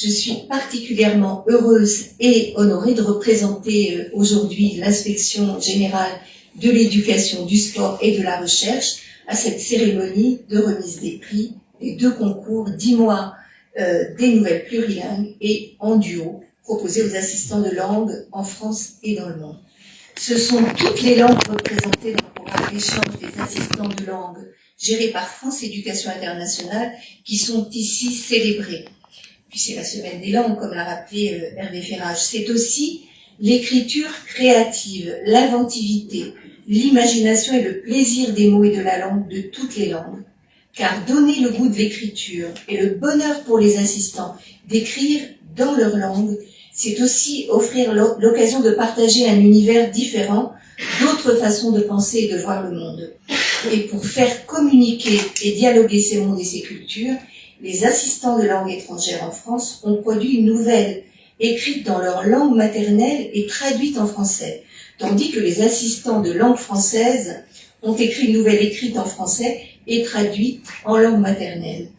Je suis particulièrement heureuse et honorée de représenter aujourd'hui l'Inspection générale de l'éducation, du sport et de la recherche à cette cérémonie de remise des prix des 2 concours 10 mois des nouvelles plurilingues et en duo proposés aux assistants de langue en France et dans le monde. Ce sont toutes les langues représentées dans le programme d'échange des assistants de langue gérés par France Éducation Internationale qui sont ici célébrées. Puis c'est la semaine des langues, comme l'a rappelé Hervé Ferrage. C'est aussi l'écriture créative, l'inventivité, l'imagination et le plaisir des mots et de la langue de toutes les langues. Car donner le goût de l'écriture et le bonheur pour les assistants d'écrire dans leur langue, c'est aussi offrir l'occasion de partager un univers différent, d'autres façons de penser et de voir le monde. Et pour faire communiquer et dialoguer ces mondes et ces cultures, les assistants de langue étrangère en France ont produit une nouvelle écrite dans leur langue maternelle et traduite en français, tandis que les assistants de langue française ont écrit une nouvelle écrite en français et traduite en langue maternelle.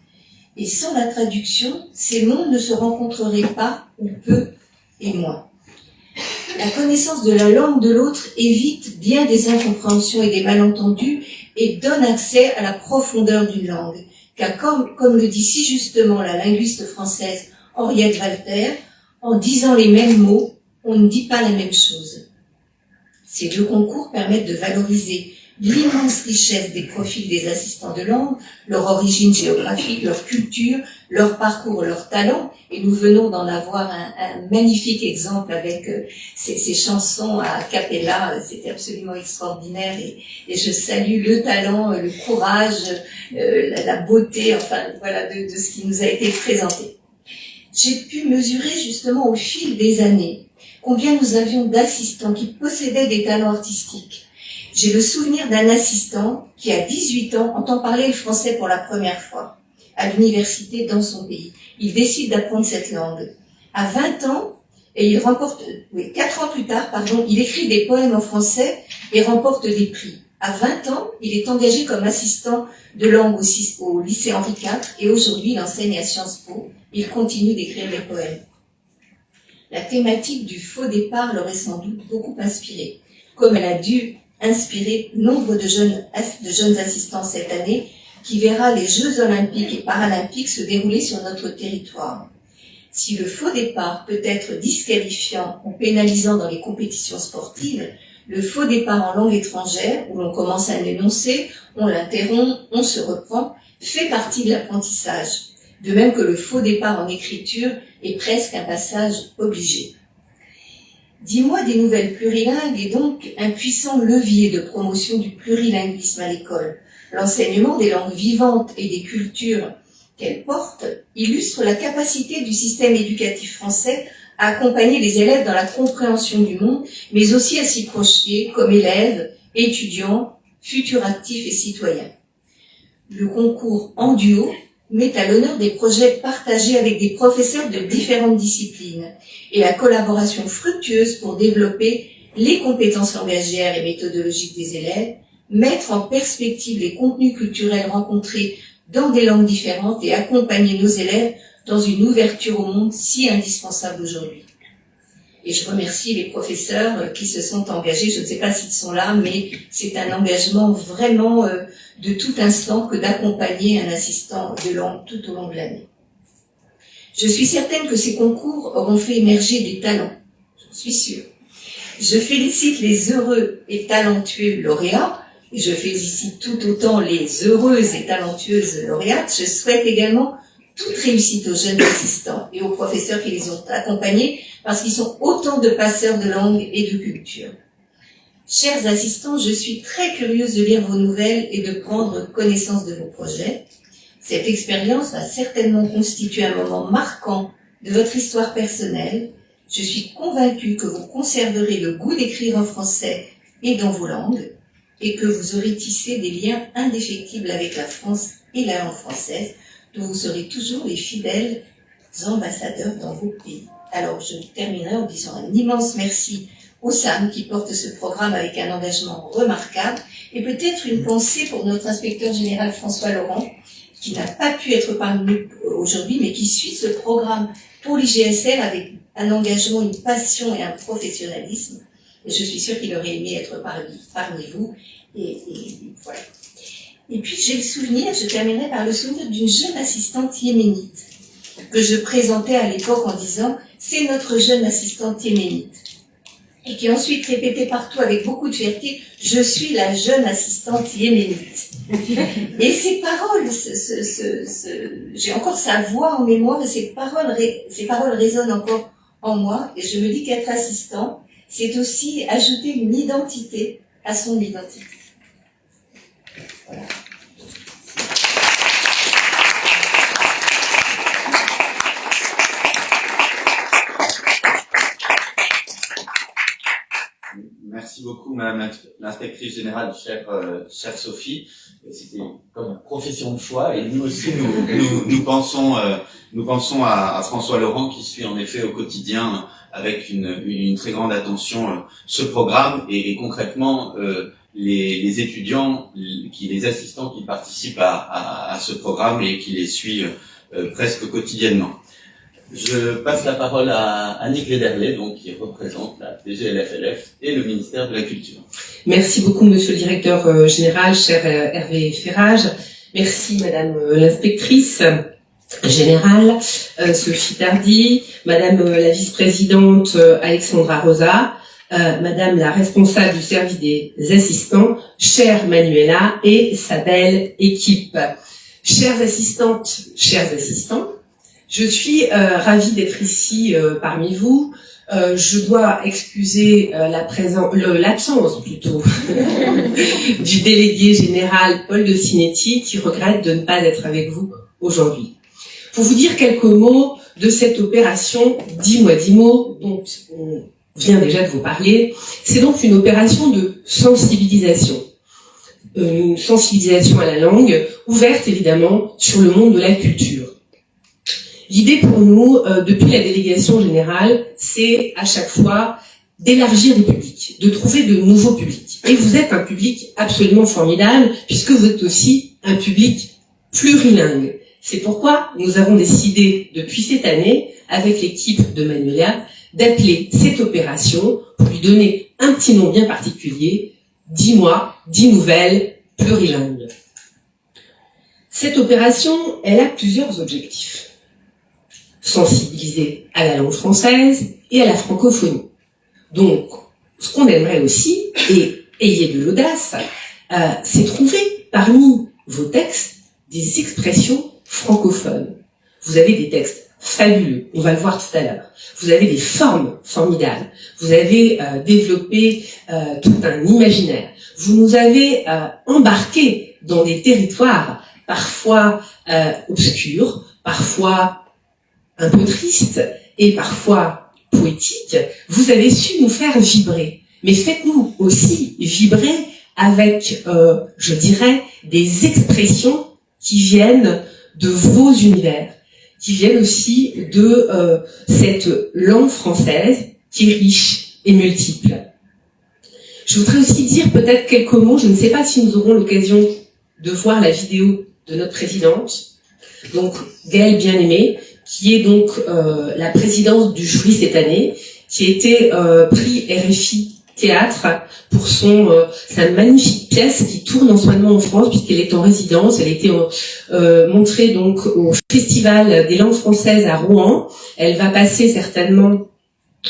Et sans la traduction, ces mondes ne se rencontreraient pas, ou peu et moins. La connaissance de la langue de l'autre évite bien des incompréhensions et des malentendus et donne accès à la profondeur d'une langue. Car comme le dit si justement la linguiste française Henriette Walter, en disant les mêmes mots, on ne dit pas la même chose. Ces 2 concours permettent de valoriser l'immense richesse des profils des assistants de langue, leur origine géographique, leur culture, leur parcours, leur talent. Et nous venons d'en avoir un magnifique exemple avec ces chansons à cappella. C'était absolument extraordinaire et je salue le talent, le courage, la beauté, enfin voilà, de ce qui nous a été présenté. J'ai pu mesurer justement au fil des années combien nous avions d'assistants qui possédaient des talents artistiques. J'ai le souvenir d'un assistant qui, à 18 ans, entend parler le français pour la première fois, à l'université dans son pays. Il décide d'apprendre cette langue. À 20 ans, et 4 ans plus tard, il écrit des poèmes en français et remporte des prix. À 20 ans, il est engagé comme assistant de langue au lycée Henri IV et aujourd'hui, il enseigne à Sciences Po. Il continue d'écrire des poèmes. La thématique du faux départ l'aurait sans doute beaucoup inspiré, comme elle a dû inspirer nombre de jeunes assistants cette année, qui verra les Jeux olympiques et paralympiques se dérouler sur notre territoire. Si le faux départ peut être disqualifiant ou pénalisant dans les compétitions sportives, le faux départ en langue étrangère, où l'on commence un énoncé, on l'interrompt, on se reprend, fait partie de l'apprentissage. De même que le faux départ en écriture est presque un passage obligé. 10 mois des nouvelles plurilingues est donc un puissant levier de promotion du plurilinguisme à l'école. L'enseignement des langues vivantes et des cultures qu'elles portent illustre la capacité du système éducatif français à accompagner les élèves dans la compréhension du monde, mais aussi à s'y projeter comme élèves, étudiants, futurs actifs et citoyens. Le concours en duo met à l'honneur des projets partagés avec des professeurs de différentes disciplines et la collaboration fructueuse pour développer les compétences langagières et méthodologiques des élèves, mettre en perspective les contenus culturels rencontrés dans des langues différentes et accompagner nos élèves dans une ouverture au monde si indispensable aujourd'hui. Et je remercie les professeurs qui se sont engagés, je ne sais pas s'ils sont là, mais c'est un engagement vraiment de tout instant que d'accompagner un assistant de langue tout au long de l'année. Je suis certaine que ces concours auront fait émerger des talents, j'en suis sûre. Je félicite les heureux et talentueux lauréats, et je félicite tout autant les heureuses et talentueuses lauréates. Je souhaite également toute réussite aux jeunes assistants et aux professeurs qui les ont accompagnés, parce qu'ils sont autant de passeurs de langue et de culture. Chers assistants, je suis très curieuse de lire vos nouvelles et de prendre connaissance de vos projets. Cette expérience va certainement constituer un moment marquant de votre histoire personnelle. Je suis convaincue que vous conserverez le goût d'écrire en français et dans vos langues, et que vous aurez tissé des liens indéfectibles avec la France et la langue française, dont vous serez toujours les fidèles ambassadeurs dans vos pays. Alors, je terminerai en disant un immense merci au SAM qui porte ce programme avec un engagement remarquable et peut-être une pensée pour notre inspecteur général François Laurent qui n'a pas pu être parmi nous aujourd'hui, mais qui suit ce programme pour l'IGSR avec un engagement, une passion et un professionnalisme. Et je suis sûre qu'il aurait aimé être parmi vous. Et voilà. Et puis j'ai le souvenir, je terminerai par le souvenir d'une jeune assistante yéménite que je présentais à l'époque en disant « c'est notre jeune assistante yéménite ». Et qui ensuite répétait partout avec beaucoup de fierté « je suis la jeune assistante yéménite ». Et ces paroles, j'ai encore sa voix en mémoire et ces paroles résonnent encore en moi. Et je me dis qu'être assistant, c'est aussi ajouter une identité à son identité. Voilà. Merci beaucoup, Madame l'inspectrice générale, chère Sophie. C'était comme une profession de foi, et nous aussi, nous pensons à François Laurent, qui suit en effet au quotidien avec une très grande attention ce programme, et concrètement les étudiants, les assistants qui participent à ce programme et qui les suivent presque quotidiennement. Je passe la parole à Annick Lederle, donc, qui représente la DGLFLF et le ministère de la Culture. Merci beaucoup, monsieur le directeur général, cher Hervé Ferrage. Merci, madame l'inspectrice générale, Sophie Tardy, madame la vice-présidente Alexandra Rosa, madame la responsable du service des assistants, chère Manuela et sa belle équipe. Chères assistantes, chers assistants, je suis ravie d'être ici parmi vous. Je dois excuser l'absence plutôt du délégué général Paul de Cinetti, qui regrette de ne pas être avec vous aujourd'hui. Pour vous dire quelques mots de cette opération 10 mois 10 mots dont on vient déjà de vous parler, c'est donc une opération de sensibilisation. Une sensibilisation à la langue, ouverte évidemment sur le monde de la culture. L'idée pour nous, depuis la délégation générale, c'est à chaque fois d'élargir les publics, de trouver de nouveaux publics. Et vous êtes un public absolument formidable, puisque vous êtes aussi un public plurilingue. C'est pourquoi nous avons décidé, depuis cette année, avec l'équipe de Manuela, d'appeler cette opération, pour lui donner un petit nom bien particulier, 10 mois, 10 nouvelles plurilingues. Cette opération, elle a plusieurs objectifs. Sensibiliser à la langue française et à la francophonie. Donc, ce qu'on aimerait aussi, et ayez de l'audace, c'est trouver parmi vos textes des expressions francophones. Vous avez des textes fabuleux, on va le voir tout à l'heure. Vous avez des formes formidables. Vous avez développé tout un imaginaire. Vous nous avez embarqués dans des territoires parfois obscurs, parfois un peu triste et parfois poétique. Vous avez su nous faire vibrer. Mais faites-nous aussi vibrer avec, je dirais, des expressions qui viennent de vos univers, qui viennent aussi de cette langue française qui est riche et multiple. Je voudrais aussi dire peut-être quelques mots, je ne sais pas si nous aurons l'occasion de voir la vidéo de notre présidente, donc Gaëlle Bien-Aimée, qui est donc la présidente du jury cette année, qui a été prix RFI Théâtre pour sa magnifique pièce qui tourne en ce moment en France puisqu'elle est en résidence. Elle a été montrée donc au Festival des langues françaises à Rouen. Elle va passer certainement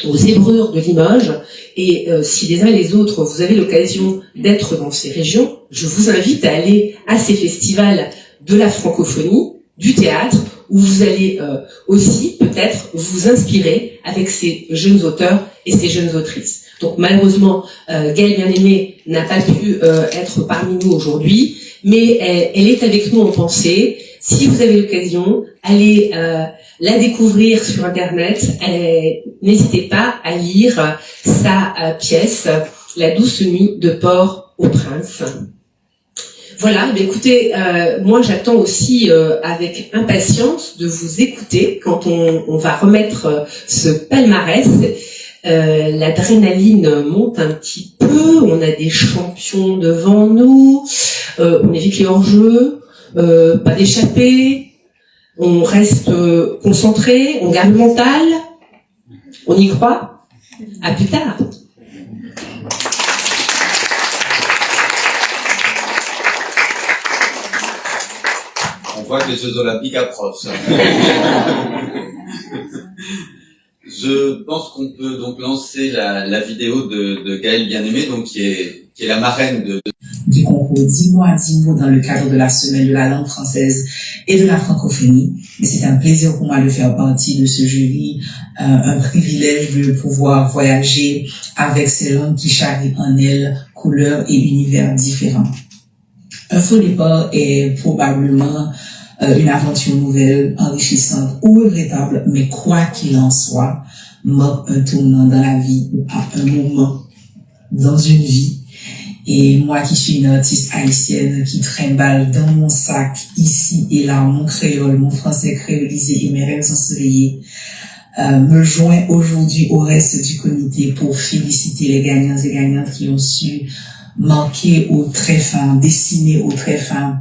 aux Zébrures de Limoges. Et si les uns et les autres, vous avez l'occasion d'être dans ces régions, je vous invite à aller à ces festivals de la francophonie, du théâtre, où vous allez aussi peut-être vous inspirer avec ces jeunes auteurs et ces jeunes autrices. Donc malheureusement, Gaëlle Bien-Aimée n'a pas pu être parmi nous aujourd'hui, mais elle est avec nous en pensée. Si vous avez l'occasion, allez la découvrir sur Internet. N'hésitez pas à lire sa pièce « La douce nuit de Port-au-Prince ». Voilà, mais écoutez, moi j'attends aussi avec impatience de vous écouter quand on va remettre ce palmarès. L'adrénaline monte un petit peu, on a des champions devant nous, on évite les hors-jeux, pas d'échapper, on reste concentré, on garde le mental, on y croit. À plus tard. On voit que les Jeux Olympiques approchent. Je pense qu'on peut donc lancer la vidéo de Gaëlle Bien-Aimée, donc qui est la marraine du concours 10 mots à 10 mots dans le cadre de la semaine de la langue française et de la francophonie. Et c'est un plaisir pour moi de faire partie de ce jury, un privilège de pouvoir voyager avec ces langues qui charrient en elles couleurs et univers différents. Un faux départ est probablement une aventure nouvelle, enrichissante ou regrettable, mais quoi qu'il en soit, marque un tournant dans la vie ou à un moment dans une vie. Et moi qui suis une artiste haïtienne qui trimballe dans mon sac ici et là mon créole, mon français créolisé et mes rêves ensoleillés, me joins aujourd'hui au reste du comité pour féliciter les gagnants et gagnantes qui ont su marquer au trait fin, dessiner au trait fin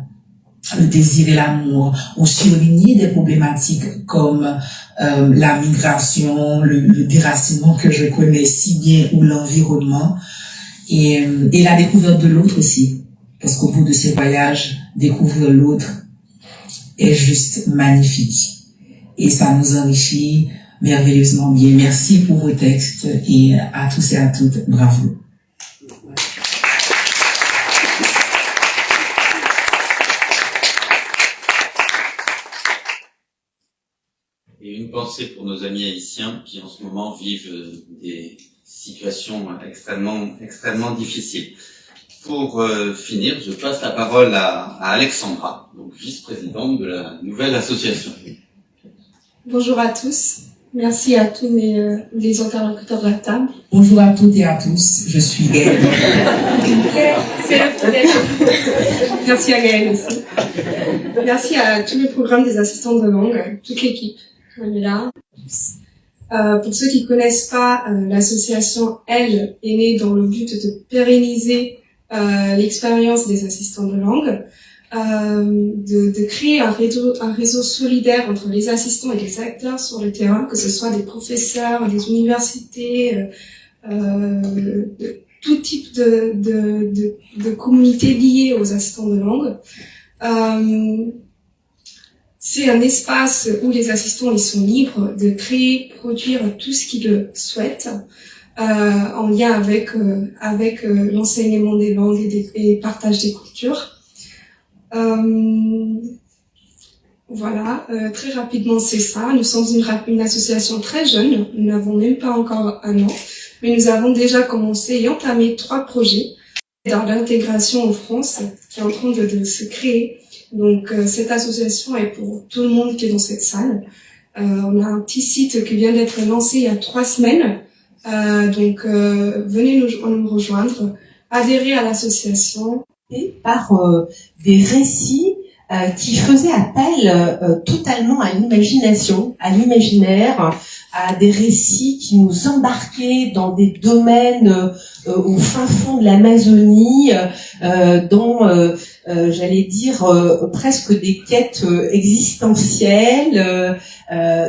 le désir et l'amour, ou surligner des problématiques comme la migration, le déracinement que je connais si bien, ou l'environnement, et la découverte de l'autre aussi. Parce qu'au bout de ces voyages, découvrir l'autre est juste magnifique. Et ça nous enrichit merveilleusement bien. Merci pour vos textes et à tous et à toutes, bravo. Et une pensée pour nos amis haïtiens qui en ce moment vivent des situations extrêmement difficiles. Pour finir, je passe la parole à Alexandra, donc vice-présidente de la nouvelle association. Bonjour à tous. Merci à tous les interlocuteurs de la table. Bonjour à toutes et à tous, je suis Gaëlle. C'est le problème. Merci à Gaëlle aussi. Merci à tous les programmes des assistants de langue, toute l'équipe. On est là. Pour ceux qui connaissent pas, l'association, elle, est née dans le but de pérenniser l'expérience des assistants de langue, de créer un réseau solidaire entre les assistants et les acteurs sur le terrain, que ce soit des professeurs, des universités, tout type de communautés liées aux assistants de langue. C'est un espace où les assistants ils sont libres de créer, produire tout ce qu'ils souhaitent, en lien avec l'enseignement des langues et partage des cultures. Voilà, très rapidement c'est ça. Nous sommes une association très jeune, nous n'avons même pas encore 1 an, mais nous avons déjà commencé et entamé 3 projets dans l'intégration en France qui est en train de se créer. Donc cette association est pour tout le monde qui est dans cette salle. On a un petit site qui vient d'être lancé il y a 3 semaines. Donc venez nous rejoindre, adhérer à l'association. Par des récits qui faisaient appel totalement à l'imagination, à l'imaginaire, à des récits qui nous embarquaient dans des domaines au fin fond de l'Amazonie, dans, j'allais dire, presque des quêtes existentielles.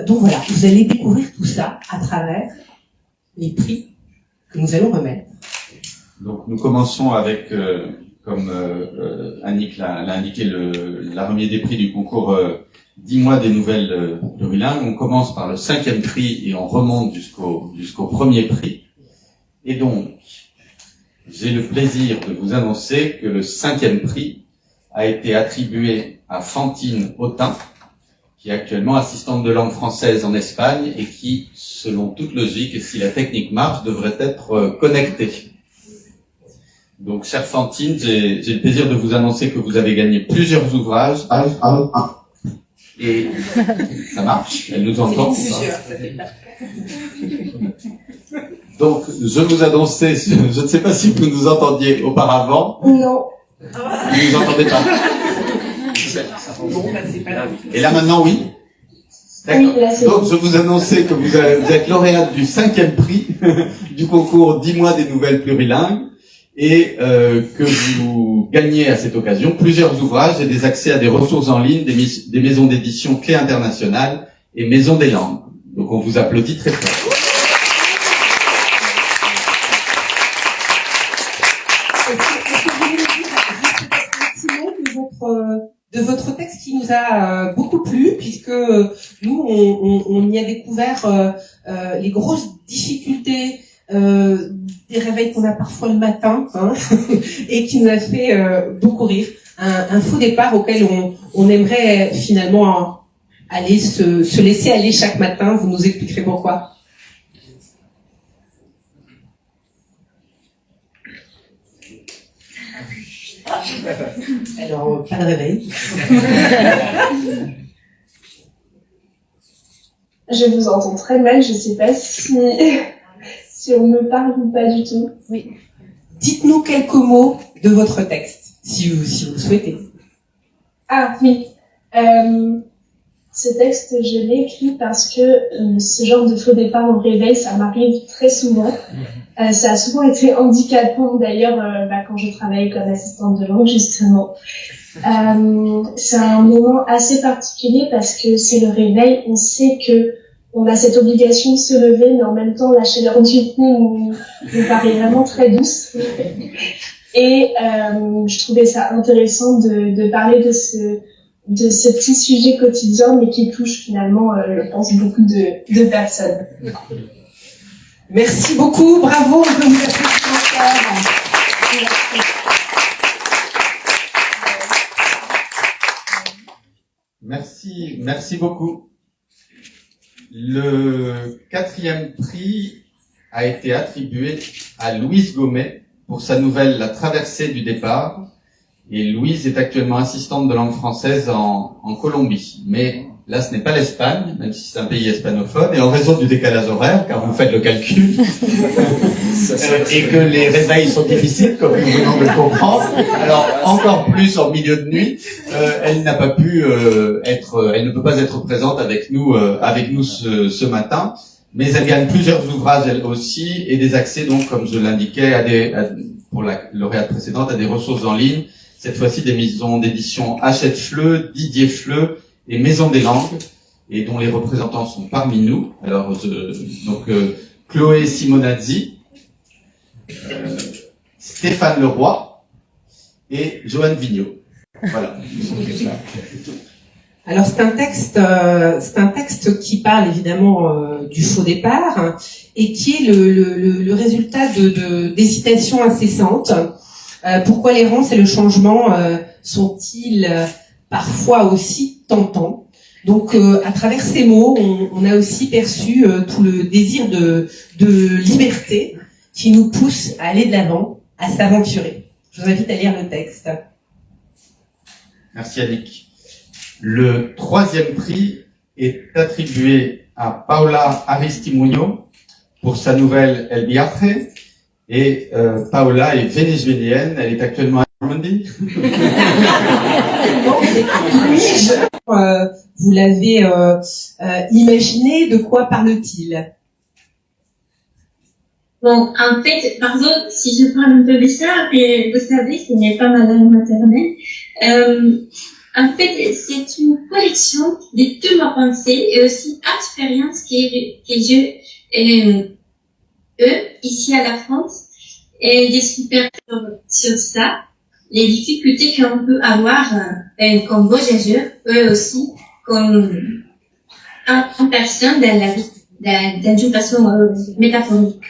Donc voilà, vous allez découvrir tout ça à travers les prix que nous allons remettre. Donc nous commençons avec, comme Annick l'a indiqué, la remise des prix du concours 10 mois des nouvelles plurilingues. On commence par le 5e prix et on remonte jusqu'au premier prix. Et donc, j'ai le plaisir de vous annoncer que le 5e prix a été attribué à Fantine Autain, qui est actuellement assistante de langue française en Espagne et qui, selon toute logique, et si la technique marche, devrait être connectée. Donc, chère Fantine, j'ai le plaisir de vous annoncer que vous avez gagné plusieurs ouvrages. Et ça marche, elle nous entend. Donc, je vous annonçais, je ne sais pas si vous nous entendiez auparavant. Non. Vous nous entendez pas? Et là maintenant, oui? D'accord. Oui, donc, je vous annonçais que vous êtes lauréate du 5e prix du concours 10 mois des nouvelles plurilingues. et que vous gagnez à cette occasion plusieurs ouvrages et des accès à des ressources en ligne des maisons d'édition Clé Internationale et Maison des Langues. Donc on vous applaudit très fort. Est-ce que vous voulez dire juste un petit mot de votre texte qui nous a beaucoup plu, puisque nous, on y a découvert les grosses difficultés des réveils qu'on a parfois le matin, hein, et qui nous a fait beaucoup rire. Un faux départ auquel on aimerait finalement aller se laisser aller chaque matin. Vous nous expliquerez pourquoi. Alors, pas de réveil. Je vous entends très mal, je sais pas si on me parle ou pas du tout. Oui. Dites-nous quelques mots de votre texte, si vous souhaitez. Ah oui. Ce texte, je l'ai écrit parce que ce genre de faux départ au réveil, ça m'arrive très souvent. Ça a souvent été handicapant d'ailleurs quand je travaillais comme assistante de langue justement. C'est un moment assez particulier parce que c'est le réveil. On sait que on a cette obligation de se lever, mais en même temps la chaleur du coup nous paraît vraiment très douce. Et je trouvais ça intéressant de parler de ce petit sujet quotidien, mais qui touche finalement, je pense, beaucoup de personnes. Merci beaucoup, bravo, on peut vous applaudir encore. Merci beaucoup. Le 4e prix a été attribué à Louise Gommet pour sa nouvelle La Traversée du départ. Et Louise est actuellement assistante de langue française en Colombie. Mais là, ce n'est pas l'Espagne, même si c'est un pays hispanophone, et en raison du décalage horaire, car vous faites le calcul, et que les réveils sont difficiles, comme nous venons de le comprendre, alors encore plus en milieu de nuit, elle n'a pas pu elle ne peut pas être présente avec nous ce matin, mais elle gagne plusieurs ouvrages elle aussi, et des accès, donc, comme je l'indiquais, pour la lauréate précédente, à des ressources en ligne, cette fois-ci des maisons d'édition Hachette Fleu, Didier Fleu et Maison des Langues, et dont les représentants sont parmi nous. Alors, Chloé Simonazzi, Stéphane Leroy et Joanne Vigneault. Voilà. Alors c'est un texte qui parle évidemment du faux départ, hein, et qui est le résultat d'hésitations incessantes. Pourquoi l'errance et le changement sont-ils parfois aussi tentants? Donc à travers ces mots, on a aussi perçu tout le désir de liberté qui nous pousse à aller de l'avant, à s'aventurer. Je vous invite à lire le texte. Merci Annick. Le 3e prix est attribué à Paola Aristimuño pour sa nouvelle El Viaje. Et Paola est vénézuélienne, elle est actuellement à Normandie. Vous l'avez imaginé, de quoi parle-t-il? Bon, en fait, pardon si je parle un peu bizarre, mais vous savez, ce n'est pas ma langue maternelle. En fait, c'est une collection de toute ma pensée et aussi expérience que j'ai ici à la France, et je suis sur ça, les difficultés qu'on peut avoir comme voyageur, eux aussi, comme une personne dans la vie, dans une façon métaphorique.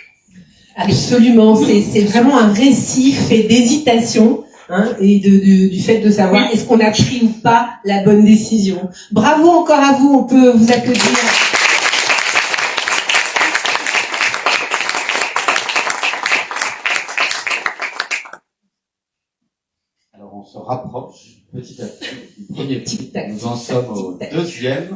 Absolument, c'est vraiment un récit fait d'hésitation, hein, et du fait de savoir est-ce qu'on a pris ou pas la bonne décision. Bravo encore à vous, on peut vous applaudir. Alors on se rapproche petit à petit du premier prix. Nous en sommes au 2e.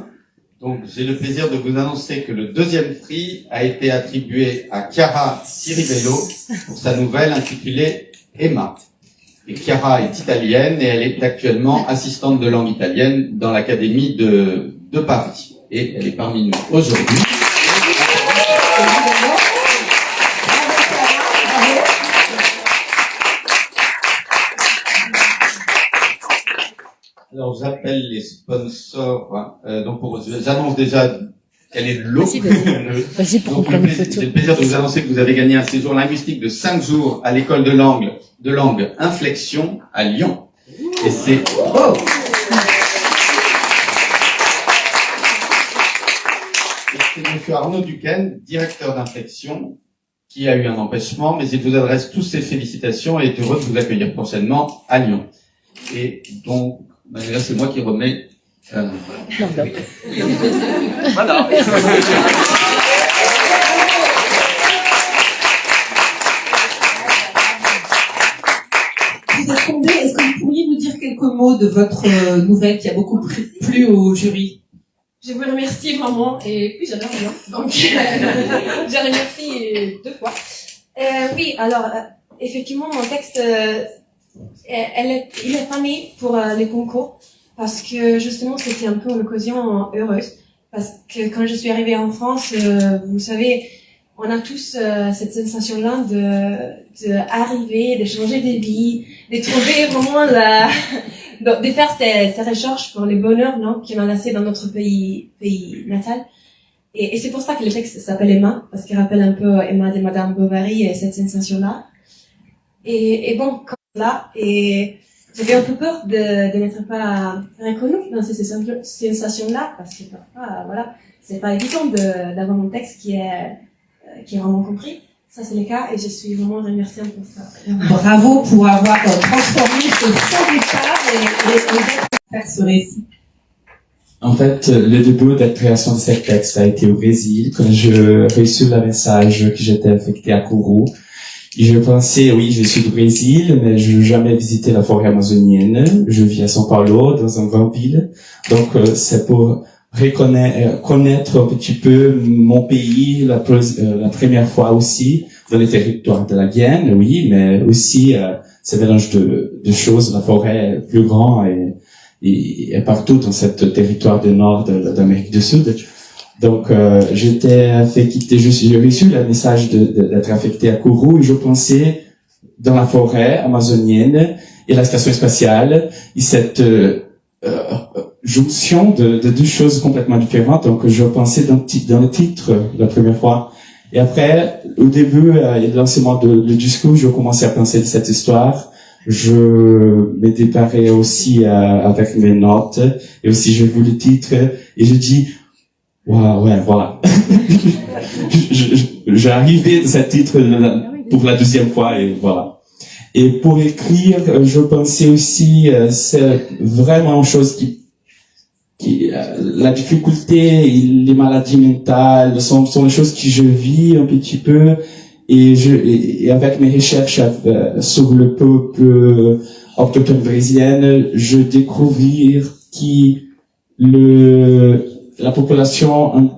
Donc j'ai le plaisir de vous annoncer que le 2e prix a été attribué à Chiara Ciribello pour sa nouvelle intitulée Emma. Et Chiara est italienne et elle est actuellement assistante de langue italienne dans l'Académie de Paris. Et elle est parmi nous aujourd'hui. j'appelle les sponsors. Donc j'annonce déjà quel est l'eau. Vas-y pour qu'on prenne une photo. J'ai le plaisir de vous annoncer que vous avez gagné un séjour linguistique de 5 jours à l'école de langue Inflexion à Lyon. Et c'est Monsieur Arnaud Duquesne, directeur d'Inflexion, qui a eu un empêchement, mais il vous adresse tous ses félicitations et est heureux de vous accueillir prochainement à Lyon. Et donc, là, c'est moi qui remets... L'enveloppe. Voilà. Vous êtes tombé, est-ce que vous pourriez nous dire quelques mots de votre nouvelle qui a beaucoup plu au jury? Je vous remercie vraiment, et puis j'adore bien, donc je remercie 2 fois. Oui, alors, effectivement, mon texte, il est pas né pour les concours, parce que justement, c'était un peu une occasion heureuse, parce que quand je suis arrivée en France, vous savez, on a tous cette sensation-là de arriver, de changer de vie, de trouver vraiment de faire ces recherches pour le bonheur, non, qui m'a laissé dans notre pays natal. Et c'est pour ça que le texte s'appelle Emma, parce qu'il rappelle un peu Emma de Madame Bovary et cette sensation-là. Et bon, comme là, et j'avais un peu peur de n'être pas reconnue dans ces sensations-là, parce que parfois, voilà, c'est pas évident d'avoir un texte qui est vraiment compris. Ça, c'est le cas, et je suis vraiment remerciante pour ça. Bravo pour avoir transformé ce faux départ et faire ce récit. En fait, le début de la création de ce texte a été au Brésil, quand je reçu le message que j'étais affecté à Kourou. Et je pensais, oui, je suis du Brésil, mais je n'ai jamais visité la forêt amazonienne. Je vis à São Paulo, dans une grande ville. Donc, c'est pour connaître un petit peu mon pays la première fois aussi, dans les territoires de la Guyane, oui, mais aussi, ce mélange de choses, la forêt est plus grand et partout dans ce territoire du nord d'Amérique du Sud. Donc, j'étais affecté, j'ai reçu le message d'être affecté à Kourou et je pensais dans la forêt amazonienne et la station spatiale et cette jonction de 2 choses complètement différentes. Donc, je pensais dans le titre la première fois. Et après, au début et le lancement du discours, je commençais à penser de cette histoire. Je me déparais aussi avec mes notes et aussi j'ai vu le titre et je dis waouh, ouais, voilà. J'ai arrivé à ce titre pour la 2e fois et voilà. Et pour écrire, je pensais aussi c'est vraiment une chose qui la difficulté et les maladies mentales sont les choses que je vis un petit peu et avec mes recherches sur le peuple autochtone brésilien, je découvre la population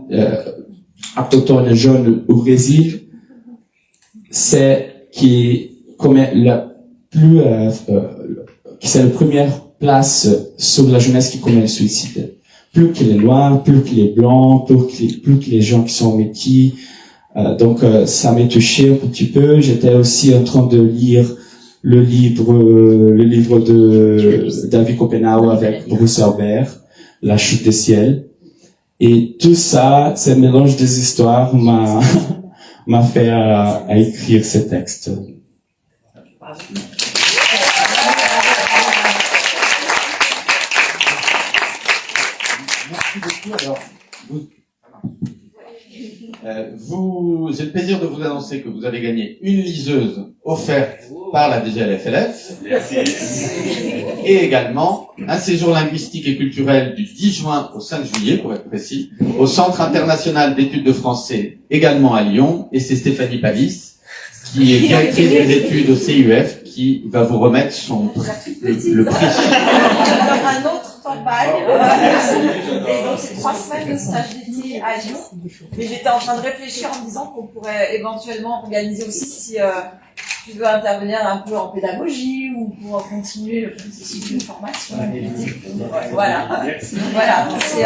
autochtone jeune au Brésil, c'est c'est la première place sur la jeunesse qui commet le suicide. Plus que les noirs, plus que les blancs, plus que les gens qui sont métis. Donc ça m'a touché un petit peu. J'étais aussi en train de lire le livre de David Copenhau avec Bruce Herbert, La chute des ciels. Et tout ça, ce mélange des histoires m'a fait à écrire ce texte. Merci beaucoup. Alors, j'ai le plaisir de vous annoncer que vous avez gagné une liseuse offerte par la DGLFLF. Merci. Et également un séjour linguistique et culturel du 10 juin au 5 juillet, pour être précis, au Centre international d'études de français, également à Lyon. Et c'est Stéphanie Palis, qui est directrice des études au CUF, qui va vous remettre le prix. Un autre campagne. Et donc c'est 3 semaines de stage d'été à Lyon. Mais j'étais en train de réfléchir en me disant qu'on pourrait éventuellement organiser aussi si tu veux intervenir un peu en pédagogie ou pour continuer le processus de formation. Voilà. Voilà. C'est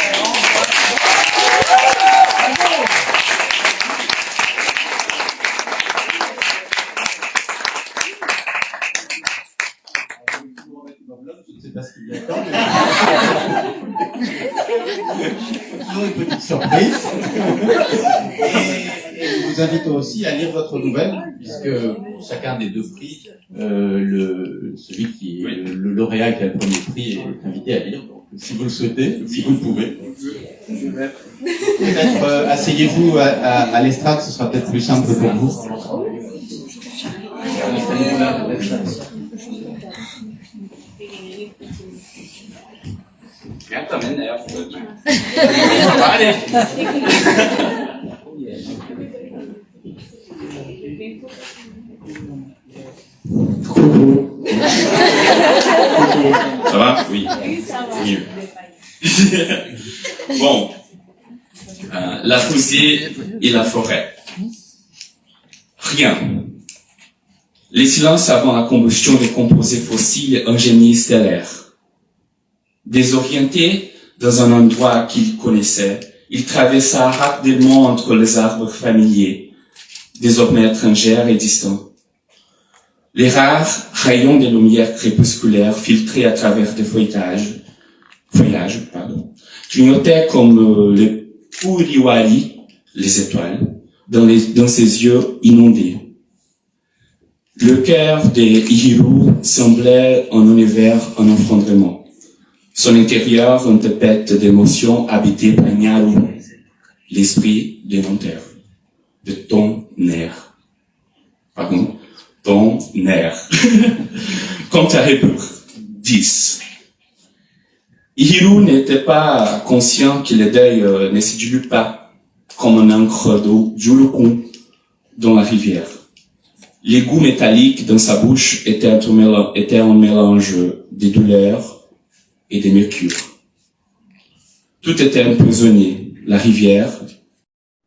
je ne sais pas ce qu'il y a. Paris. Et je vous invite aussi à lire votre nouvelle, puisque chacun des deux prix, celui qui est le lauréat qui a le premier prix est invité à lire. Donc, si vous le souhaitez, si vous le pouvez. Peut-être asseyez-vous à l'estrade, ce sera peut-être plus simple pour vous. Ça va? Oui. C'est mieux. Bon. La fusée et la forêt. Rien. Les silences avant la combustion des composés fossiles et un génie stellaire. Désorienté dans un endroit qu'il connaissait, il traversa rapidement entre les arbres familiers, désormais étrangers et distants. Les rares rayons de lumière crépusculaire filtrés à travers des feuillages, clignotaient comme les Puriwali, les étoiles, dans ses yeux inondés. Le cœur de Hiru semblait un univers en effondrement. Son intérieur, une tempête d'émotions habité par Nyaru, l'esprit de Nanterre, de tonnerre. Pardon, tonnerre. Compte à rebours, 10. Hiru n'était pas conscient que le deuil ne se dilue pas comme un encre d'eau Juluku dans la rivière. Les goûts métalliques dans sa bouche étaient un mélange de douleur et de mercure. Tout était empoisonné. La rivière.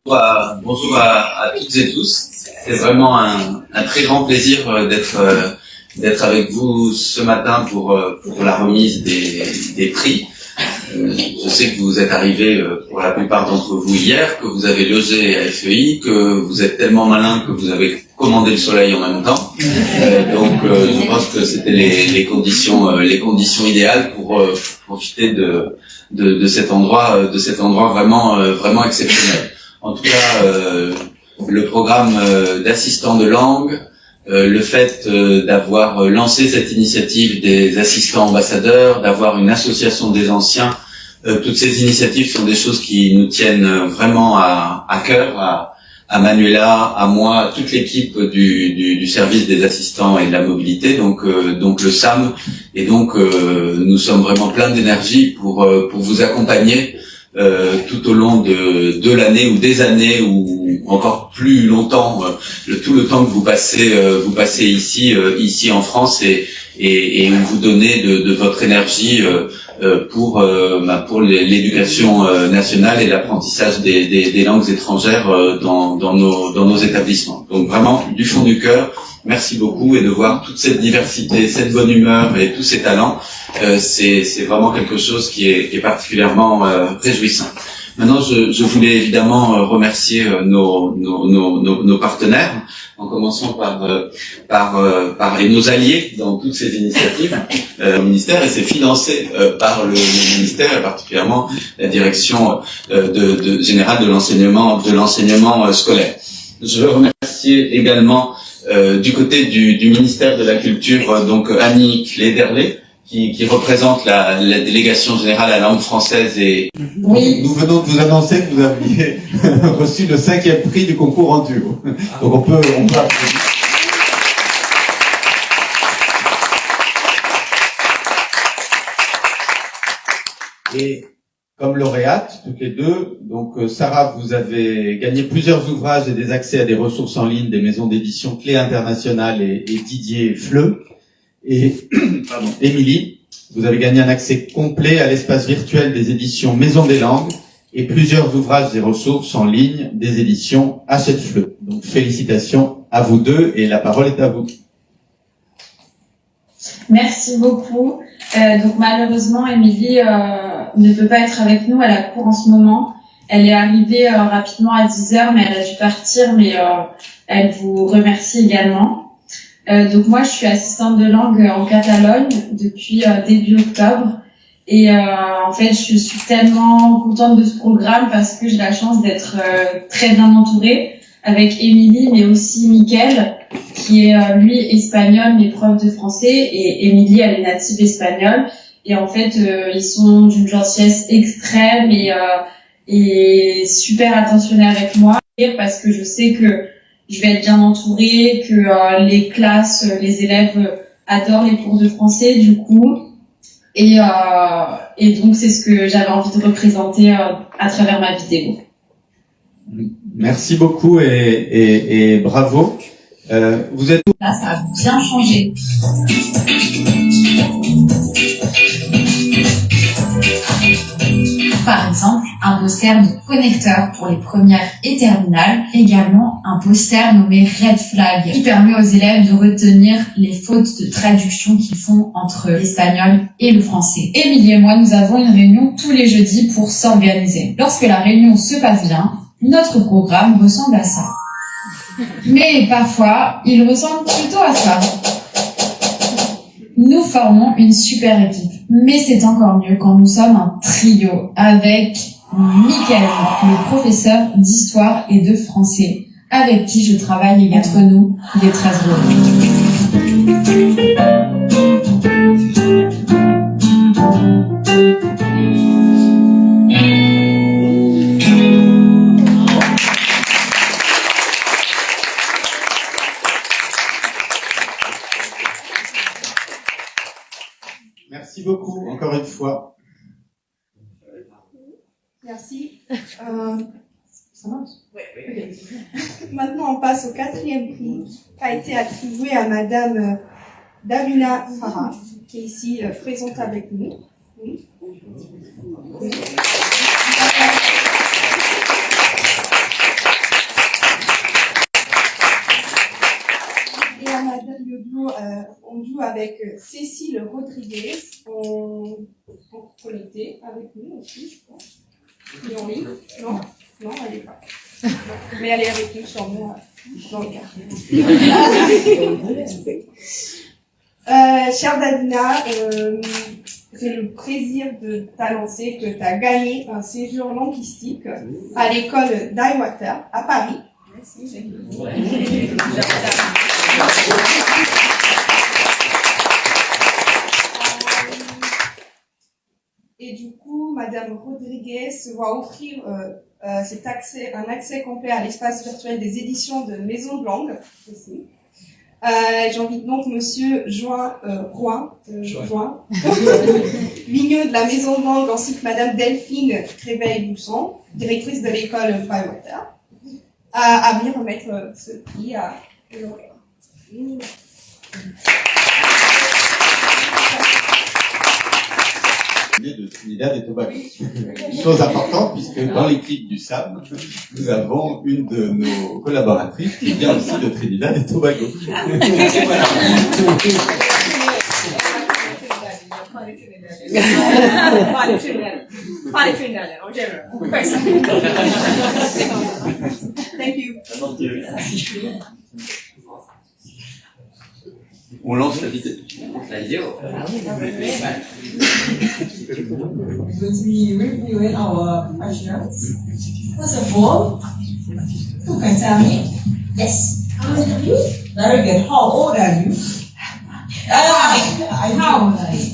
Bonjour à toutes et tous. C'est vraiment un très grand plaisir d'être avec vous ce matin pour la remise des prix. Je sais que vous êtes arrivés pour la plupart d'entre vous hier, que vous avez logé à FEI, que vous êtes tellement malin que vous avez commandé le soleil en même temps. Donc je pense que c'était les conditions idéales pour profiter de cet endroit vraiment exceptionnel. En tout cas, le programme d'assistants de langue, le fait d'avoir lancé cette initiative des assistants ambassadeurs, d'avoir une association des anciens, toutes ces initiatives sont des choses qui nous tiennent vraiment à cœur, à Manuela, à moi, à toute l'équipe du service des assistants et de la mobilité, donc le SAM, et donc nous sommes vraiment pleins d'énergie pour vous accompagner tout au long de l'année ou des années ou encore plus longtemps, tout le temps que vous passez ici en France et où vous donnez de votre énergie pour l'éducation nationale et l'apprentissage des langues étrangères dans nos établissements. Donc vraiment du fond du cœur, merci beaucoup, et de voir toute cette diversité, cette bonne humeur et tous ces talents, c'est vraiment quelque chose qui est particulièrement réjouissant. Maintenant, je voulais évidemment remercier nos partenaires, en commençant par et nos alliés dans toutes ces initiatives au ministère, et c'est financé par le ministère, et particulièrement la direction générale de l'enseignement scolaire. Je veux remercier également du côté du ministère de la Culture, donc Annie Cléderlé, qui représente la délégation générale à la langue française. Et oui. Nous venons de vous annoncer que vous aviez reçu le 5e prix du concours en duo. Donc on peut applaudir. Et comme lauréate, toutes les deux, donc Sarah, vous avez gagné plusieurs ouvrages et des accès à des ressources en ligne des maisons d'édition Clé Internationale et Didier Fleu. Et Émilie, vous avez gagné un accès complet à l'espace virtuel des éditions Maison des Langues et plusieurs ouvrages et ressources en ligne des éditions Hachette Fleu. Donc félicitations à vous deux, et la parole est à vous. Merci beaucoup. Donc malheureusement, Émilie ne peut pas être avec nous, elle a cours en ce moment. Elle est arrivée rapidement à 10h, mais elle a dû partir, mais elle vous remercie également. Donc moi, je suis assistante de langue en Catalogne depuis début octobre, Et en fait, je suis tellement contente de ce programme parce que j'ai la chance d'être très bien entourée avec Émilie, mais aussi Mickaël, qui est lui espagnol, mais prof de français, et Émilie, elle est native espagnole. Et en fait, ils sont d'une gentillesse extrême et super attentionnés avec moi, parce que je sais que je vais être bien entourée, que les classes, les élèves adorent les cours de français, du coup. Et donc, c'est ce que j'avais envie de représenter à travers ma vidéo. Merci beaucoup et bravo. Vous êtes là, ça a bien changé. Par exemple, un poster de connecteur pour les premières et terminales. Également, un poster nommé Red Flag qui permet aux élèves de retenir les fautes de traduction qu'ils font entre l'espagnol et le français. Émilie et moi, nous avons une réunion tous les jeudis pour s'organiser. Lorsque la réunion se passe bien, notre programme ressemble à ça. Mais parfois, il ressemble plutôt à ça. Nous formons une super équipe. Mais c'est encore mieux quand nous sommes un trio avec Mickaël, le professeur d'histoire et de français, avec qui je travaille également. Entre nous, il est très Merci beaucoup, encore une fois. Merci. Ça marche? Oui. Maintenant, on passe au 4e prix, qui a été attribué à Madame Davina Farah, qui est ici présente avec nous. Oui. Et à Madame le duo, on joue avec Cécile Rodriguez, on connecté avec nous aussi, je pense. Et en ligne? Non, non, elle n'est pas. Non. Mais elle est avec nous sûrement dans le car. Chère Davina, j'ai le plaisir de t'annoncer que tu as gagné un séjour linguistique à l'école d'Highwater à Paris. Merci. Et du coup, Madame Rodriguez va offrir un accès complet à l'espace virtuel des éditions de Maison de Langue. J'invite donc Monsieur Join, Vigneux de la Maison de Langue, ainsi que Madame Delphine Créveil-Bousson, directrice de l'école Firewater, à venir remettre ce prix à lauréat. De Trinidad et Tobago. Chose importante puisque dans l'équipe du SAM, nous avons une de nos collaboratrices qui vient aussi de Trinidad et Tobago. Voilà. Thank you. On lance la vidéo. Because we reviewing our questions. First of all, who can tell me? Yes. How old are you? Very good. How old are you? How old are you?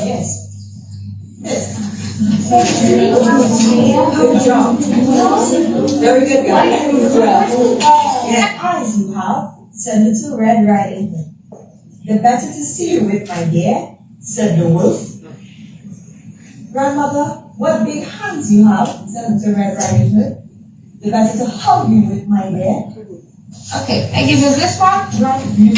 Yes. Yes. Good job. Very good, guys. What eyes you have? Said Little Red Riding Hood. The better to see you with, my dear, said the wolf. Grandmother, what big hands you have, said Little Red Riding Hood. The better to hug you with, my dear. Okay, I give you this one. Right, you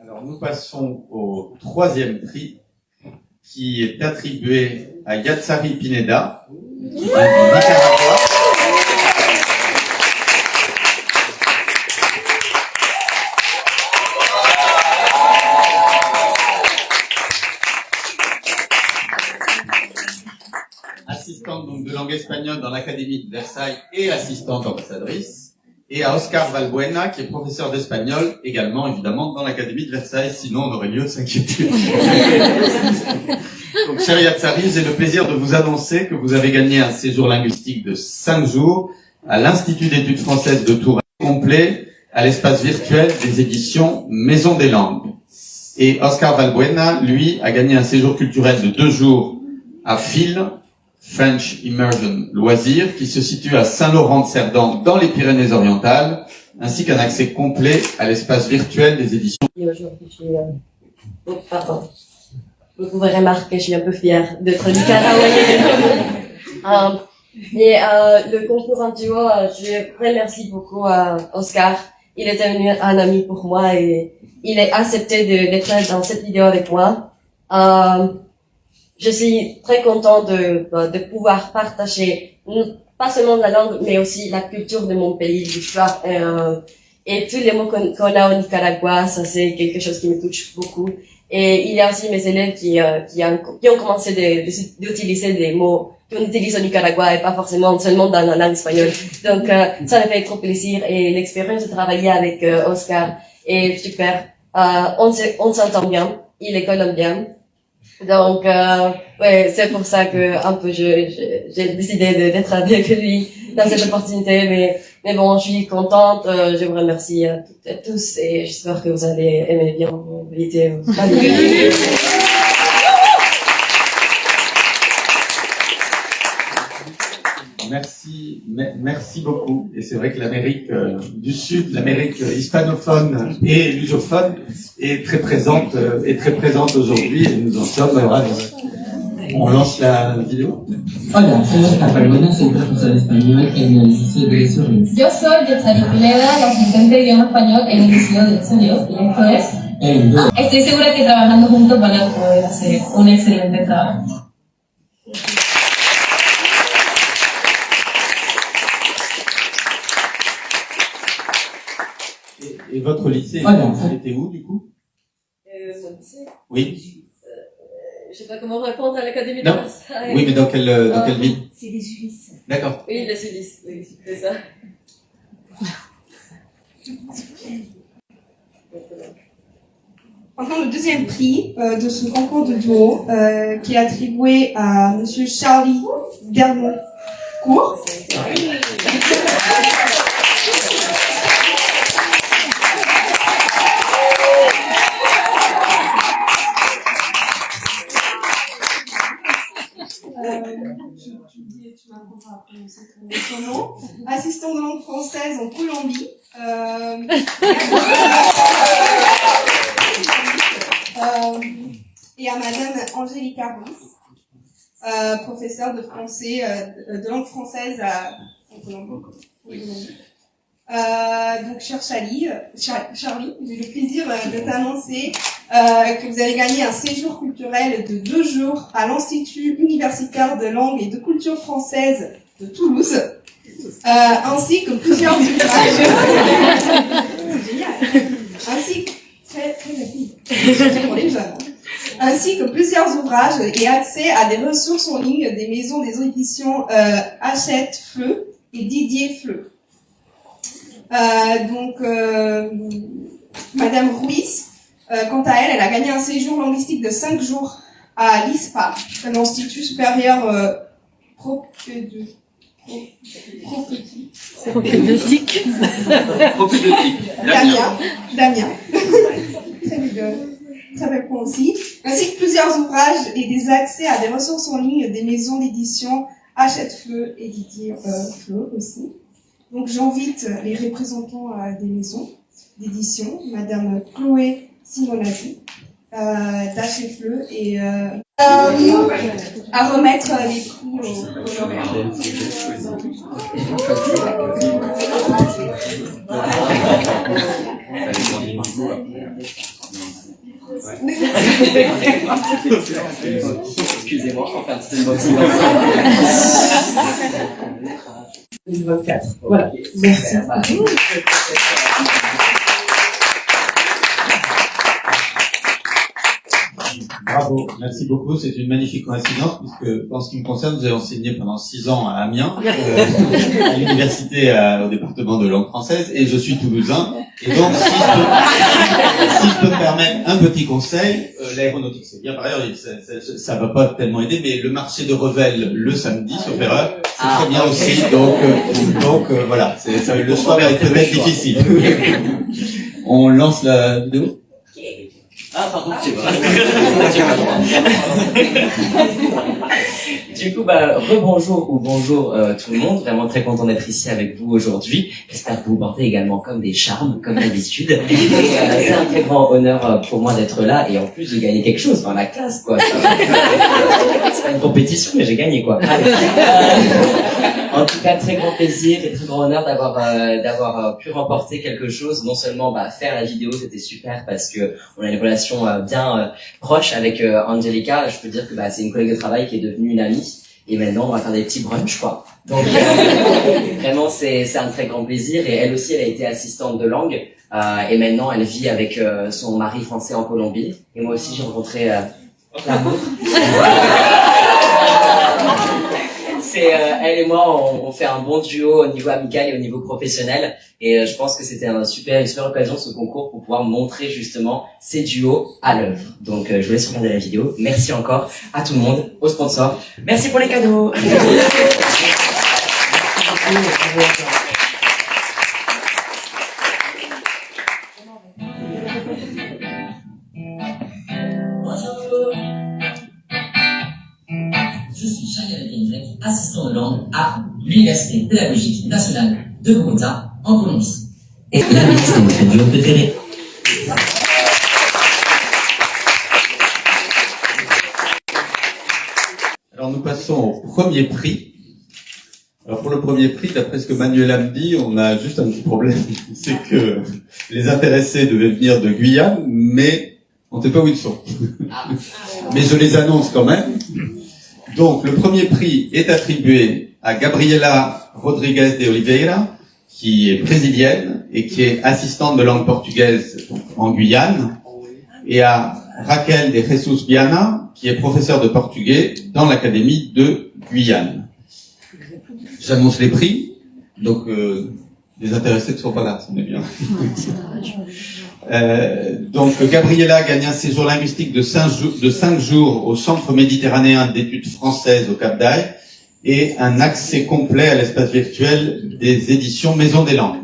Alors nous passons au 3e prix qui est attribué à Yatsari Pineda du Nicaragua. langue espagnole dans l'Académie de Versailles et assistante ambassadrice. Et à Oscar Valbuena, qui est professeur d'espagnol, également, évidemment, dans l'Académie de Versailles, sinon on aurait lieu de s'inquiéter. Donc, cher Yatsari, j'ai le plaisir de vous annoncer que vous avez gagné un séjour linguistique de 5 jours à l'Institut d'études françaises de Tours, complet à l'espace virtuel des éditions Maison des Langues. Et Oscar Valbuena, lui, a gagné un séjour culturel de 2 jours à FIL, French Immersion Loisirs, qui se situe à Saint-Laurent-de-Cerdan, dans les Pyrénées-Orientales, ainsi qu'un accès complet à l'espace virtuel des éditions. Et aujourd'hui, je suis, pardon. Vous pouvez remarquer, je suis un peu fière d'être nicaraguayenne. Le concours en duo, je remercie beaucoup Oscar. Il est devenu un ami pour moi et il a accepté d'être dans cette vidéo avec moi. Je suis très contente de pouvoir partager pas seulement la langue, mais aussi la culture de mon pays, l'histoire. Et tous les mots qu'on a au Nicaragua, ça c'est quelque chose qui me touche beaucoup. Et il y a aussi mes élèves qui ont commencé d'utiliser des mots qu'on utilise au Nicaragua et pas forcément seulement dans la langue espagnole. Donc ça me fait trop plaisir et l'expérience de travailler avec Oscar est super. On s'entend bien, il est colombien. Donc ouais, c'est pour ça que un peu j'ai décidé d'être avec lui dans cette opportunité, mais bon, je suis contente, je vous remercie à toutes et tous et j'espère que vous allez aimer bien m'inviter. Merci beaucoup. Et c'est vrai que l'Amérique du Sud, l'Amérique hispanophone et lusophone est très présente aujourd'hui et nous en sommes ravis. On lance la vidéo. Hola, soy Oscar Valbuena, soy profesor de español en el Liceo de Derecho Unidos. Yo soy Yatsari Pineda, asistente de idioma español en el Liceo de Derecho Unidos, y esto es... Estoy segura que trabajando juntos van a poder hacer un excelente trabajo. Et votre lycée, était où du coup? Mon lycée? Oui. Je sais pas comment répondre à l'Académie de Non. Versailles. Oui, mais dans quelle ville? C'est les Ulysses. D'accord. Oui, les Ulysses, oui, c'est ça. Enfin, le deuxième prix de ce concours de duo qui est attribué à Monsieur Charlie Dermoncourt. Tu m'apprendras à prononcer son nom. Assistant de langue française en Colombie. Et à Madame Angélica Ruiz, professeure de français, de langue française en Colombie. Donc, cher Charlie, j'ai le plaisir de t'annoncer que vous avez gagné un séjour culturel de 2 jours à l'Institut universitaire de langue et de culture française de Toulouse, ainsi que plusieurs ouvrages. Ainsi que plusieurs ouvrages et accès à des ressources en ligne des maisons des éditions Hachette Fleu et Didier Fleu. Madame Ruiz, quant à elle, elle a gagné un séjour linguistique de 5 jours à l'ISPA, l'Institut supérieur propédeutique. Damien. Très belle point aussi. Ainsi que plusieurs ouvrages et des accès à des ressources en ligne des maisons d'édition Hachette Fleu et Didier Fleu aussi. Donc j'invite les représentants des maisons d'édition, Madame Chloé Simonati, d'Hachette Fleu et à remettre les prix aux lauréats. Excusez-moi, enfin, c'est une bonne silence. 2024. Voilà. Merci. Bravo. Bravo, merci beaucoup. C'est une magnifique coïncidence puisque, en ce qui me concerne, j'ai enseigné pendant 6 ans à Amiens, à l'université au département de langue française, et je suis toulousain. Et donc, si je peux me permettre un petit conseil, l'aéronautique c'est bien par ailleurs, ça va pas tellement aider, mais le marché de Revel le samedi, sauf erreur, c'est très bien aussi. Donc voilà, le choix va être peut-être difficile. On lance la vidéo. Ah, pardon, c'est vrai. Du coup, rebonjour ou bonjour tout le monde. Vraiment très content d'être ici avec vous aujourd'hui. J'espère que vous portez également comme des charmes, comme d'habitude. Et c'est un très grand honneur pour moi d'être là et en plus de gagner quelque chose dans la classe, quoi. C'est pas une compétition, mais j'ai gagné, quoi. En tout cas, très grand plaisir et très grand honneur d'avoir pu remporter quelque chose. Non seulement faire la vidéo, c'était super parce que on a une relation bien proche avec Angelica. Je peux dire que c'est une collègue de travail qui est devenue une amie. Et maintenant, on va faire des petits brunchs, quoi. Donc, vraiment, c'est un très grand plaisir. Et elle aussi, elle a été assistante de langue. Et maintenant, elle vit avec son mari français en Colombie. Et moi aussi, j'ai rencontré l'amour. Elle et moi, on fait un bon duo au niveau amical et au niveau professionnel. Et je pense que c'était une super occasion, ce concours, pour pouvoir montrer justement ces duos à l'œuvre. Donc, je vous laisse regarder la vidéo. Merci encore à tout le monde, aux sponsors. Merci pour les cadeaux. Je suis Charles Guénec, assistant de langue à l'Université pédagogique nationale de Bogota, en Colombie. Et la liste de votre duo préféré. Alors nous passons au premier prix. Alors pour le premier prix, d'après ce que Manuela me dit, on a juste un petit problème. C'est que les intéressés devaient venir de Guyane, mais on ne sait pas où ils sont. Mais je les annonce quand même. Donc, le premier prix est attribué à Gabriela Rodriguez de Oliveira, qui est brésilienne et qui est assistante de langue portugaise en Guyane, et à Raquel de Jesus Viana, qui est professeure de portugais dans l'Académie de Guyane. J'annonce les prix, donc les intéressés ne sont pas là, ça m'est bien. Donc Gabriela gagne un séjour linguistique de 5 jours au Centre méditerranéen d'études françaises au Cap d'Aille et un accès complet à l'espace virtuel des éditions Maison des Langues.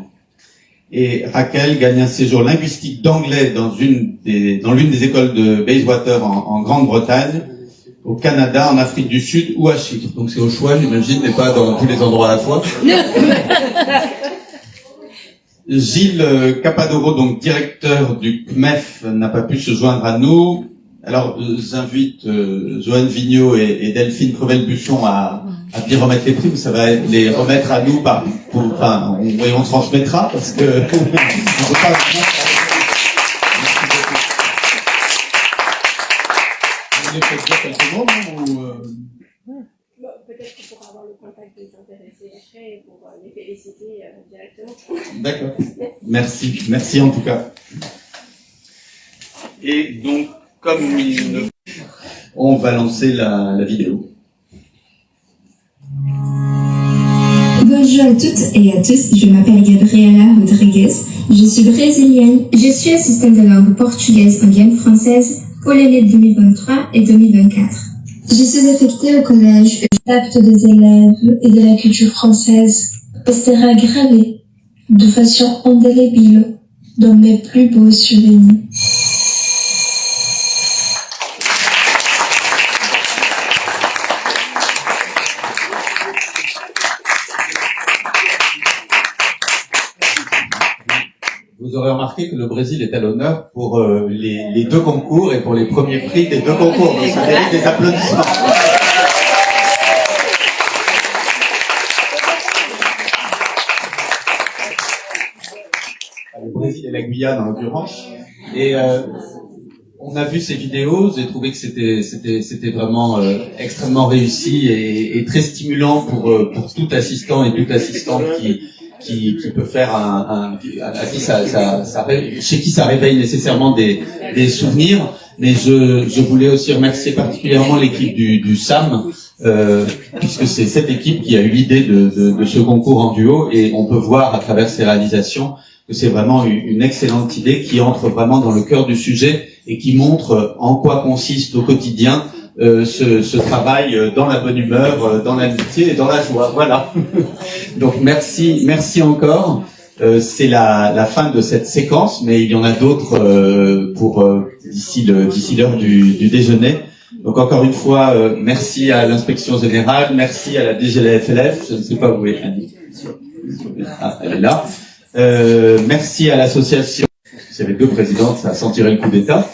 Et Raquel gagne un séjour linguistique d'anglais dans l'une des écoles de Bayswater en Grande-Bretagne, au Canada, en Afrique du Sud ou à Chypre. Donc c'est au choix, j'imagine, mais pas dans tous les endroits à la fois. Gilles Capadoro, donc directeur du CMEF, n'a pas pu se joindre à nous. Alors, j'invite Joanne Vigneault et Delphine Crevel-Buchon à bien remettre les prix, mais ça va les remettre à nous on transmettra, parce que on peut pas... Vous voulez peut-être dire quelques mots, Peut-être qu'on pourra avoir le contact des intéressés après pour les féliciter directement. D'accord. Merci en tout cas. Et donc, on va lancer la vidéo. Bonjour à toutes et à tous, je m'appelle Gabriela Rodriguez, je suis brésilienne, je suis assistante de langue portugaise en Guyane française pour l'année 2023 et 2024. Je suis affectée au collège, j'adapte des élèves et de la culture française, restera gravé de façon indélébile dans mes plus beaux souvenirs. Vous aurez remarqué que le Brésil est à l'honneur pour les deux concours et pour les premiers prix des deux concours. Donc ça mérite des applaudissements. Le Brésil et la Guyane en l'occurrence. Et on a vu ces vidéos, j'ai trouvé que c'était vraiment extrêmement réussi et très stimulant pour tout assistant et toute assistante qui peut faire chez qui ça réveille nécessairement des souvenirs. Mais je voulais aussi remercier particulièrement l'équipe du SAM, puisque c'est cette équipe qui a eu l'idée de ce concours en duo, et on peut voir à travers ces réalisations que c'est vraiment une excellente idée qui entre vraiment dans le cœur du sujet et qui montre en quoi consiste au quotidien ce travail dans la bonne humeur, dans l'amitié et dans la joie. Voilà. Donc merci encore. C'est la fin de cette séquence, mais il y en a d'autres pour d'ici l'heure du déjeuner. Donc encore une fois, merci à l'inspection générale, merci à la DGLFLF, je ne sais pas où est Annie. Ah, elle est là. Merci à l'association. S'il y avait deux présidentes, ça sentirait le coup d'État.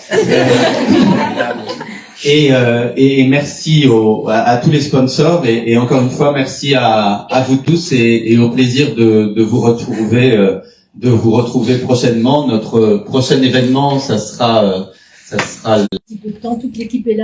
Et merci à tous les sponsors et encore une fois merci à vous tous et au plaisir de vous retrouver prochainement. Notre prochain événement, ça sera Un petit peu de temps, toute l'équipe est là.